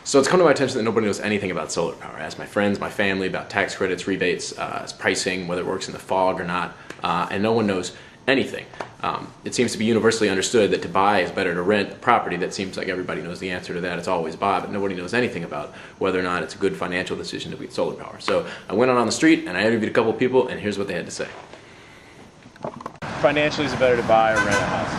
So it's come to my attention that nobody knows anything about solar power. I asked my friends, my family about tax credits, rebates, pricing, whether it works in the fog or not, and no one knows anything. It seems to be universally understood that to buy is better to rent a property. That seems like everybody knows the answer to that. It's always buy, but nobody knows anything about whether or not it's a good financial decision to get solar power. So I went out on the street and I interviewed a couple of people, and here's what they had to say. Financially, is it better to buy or rent a house?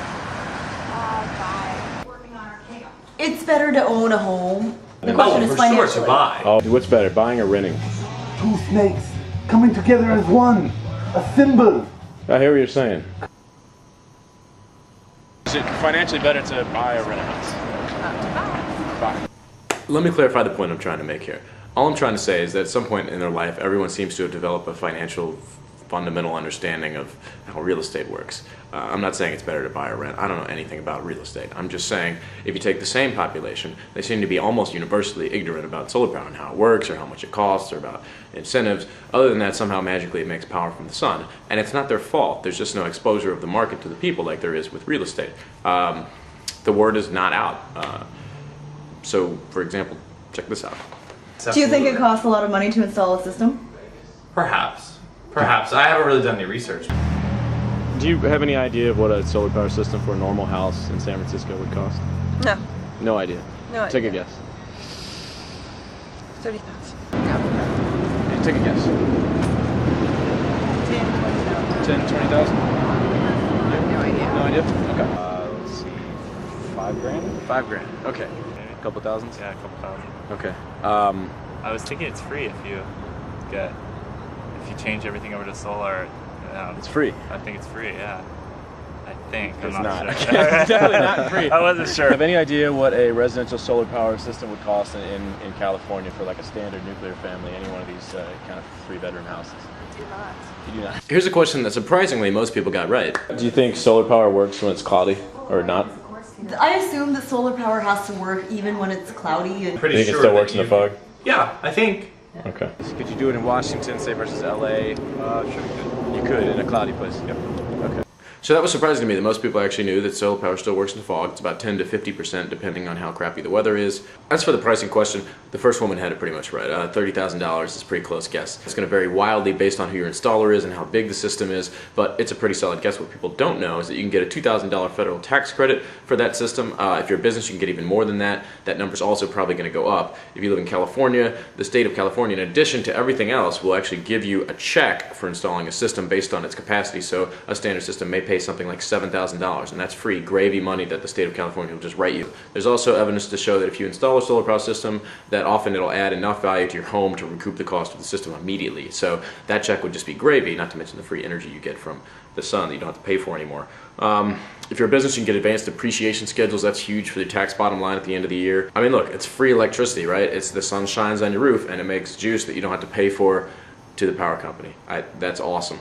Buy. It's better to own a home. The question is for financially. sure to buy. Oh, what's better, buying or renting? Two snakes coming together as one. A symbol. I hear what you're saying. Is it financially better to buy or rent a house? Buy. Let me clarify the point I'm trying to make here. All I'm trying to say is that at some point in their life, everyone seems to have developed a financial fundamental understanding of how real estate works. I'm not saying it's better to buy or rent. I don't know anything about real estate. I'm just saying if you take the same population, they seem to be almost universally ignorant about solar power and how it works or how much it costs or about incentives. Other than that, somehow magically it makes power from the sun. And it's not their fault. There's just no exposure of the market to the people like there is with real estate. The word is not out. So, for example, check this out. Do you think it costs a lot of money to install a system? Perhaps. Perhaps. I haven't really done any research. Do you have any idea of what a solar power system for a normal house in San Francisco would cost? No. No idea. No idea. Take a guess. 30,000. Yeah, take a guess. 10, 20,000? No idea. No idea? Okay. Let's see. 5 grand? 5 grand. Okay. A couple thousands? Yeah, a couple thousand. Okay. I was thinking it's free if you change everything over to solar. It's free. I think it's free. Yeah. I think. It's I'm not. not sure. It's definitely not free. I wasn't sure. Have any idea what a residential solar power system would cost in California for like a standard nuclear family, any one of these kind of 3-bedroom houses? I do not. You do not. Here's a question that surprisingly most people got right. Do you think solar power works when it's cloudy or not? I assume that solar power has to work even when it's cloudy. And Pretty You think it sure still that works in the fog? Yeah, I think. Okay. Could you do it in Washington, say, versus LA? Sure we could. You could in a cloudy place. Yep. Okay. So that was surprising to me that most people actually knew that solar power still works in the fog. It's about 10 to 50% depending on how crappy the weather is. As for the pricing question, the first woman had it pretty much right. $30,000 is a pretty close guess. It's going to vary wildly based on who your installer is and how big the system is, but it's a pretty solid guess. What people don't know is that you can get a $2,000 federal tax credit for that system. If you're a business, you can get even more than that. That number's also probably going to go up. If you live in California, the state of California, in addition to everything else, will actually give you a check for installing a system based on its capacity. So a standard system may pay something like $7,000, and that's free gravy money that the state of California will just write you. There's also evidence to show that if you install a solar power system, that often it'll add enough value to your home to recoup the cost of the system immediately. So that check would just be gravy, not to mention the free energy you get from the sun that you don't have to pay for anymore. If you're a business, you can get advanced depreciation schedules. That's huge for the tax bottom line at the end of the year. I mean, look, it's free electricity, right? It's the sun shines on your roof and it makes juice that you don't have to pay for to the power company. That's awesome.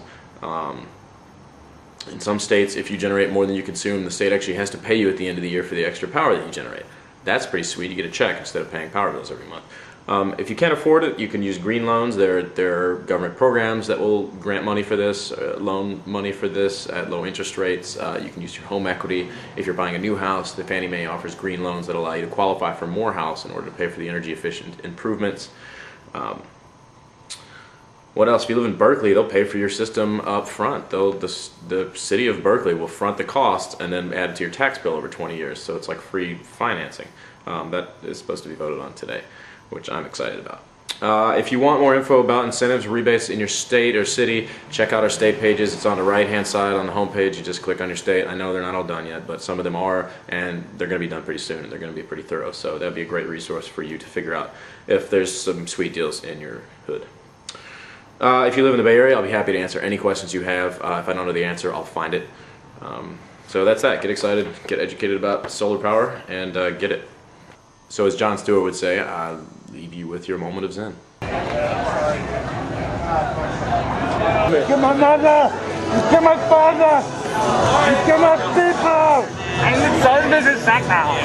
In some states, if you generate more than you consume, the state actually has to pay you at the end of the year for the extra power that you generate. That's pretty sweet. You get a check instead of paying power bills every month. If you can't afford it, you can use green loans. There are government programs that will grant money for this, loan money for this at low interest rates. You can use your home equity. If you're buying a new house, the Fannie Mae offers green loans that allow you to qualify for more house in order to pay for the energy efficient improvements. What else? If you live in Berkeley, they'll pay for your system up front. The city of Berkeley will front the cost and then add it to your tax bill over 20 years. So it's like free financing. That is supposed to be voted on today, which I'm excited about. If you want more info about incentives, rebates in your state or city, check out our state pages. It's on the right-hand side on the homepage. You just click on your state. I know they're not all done yet, but some of them are, and they're going to be done pretty soon, and they're going to be pretty thorough. So that'd be a great resource for you to figure out if there's some sweet deals in your hood. If you live in the Bay Area, I'll be happy to answer any questions you have. If I don't know the answer, I'll find it. So that's that. Get excited, get educated about solar power, and get it. So as Jon Stewart would say, I leave you with your moment of zen. Get my mother! Get my father! Get my people! I'm in service back now.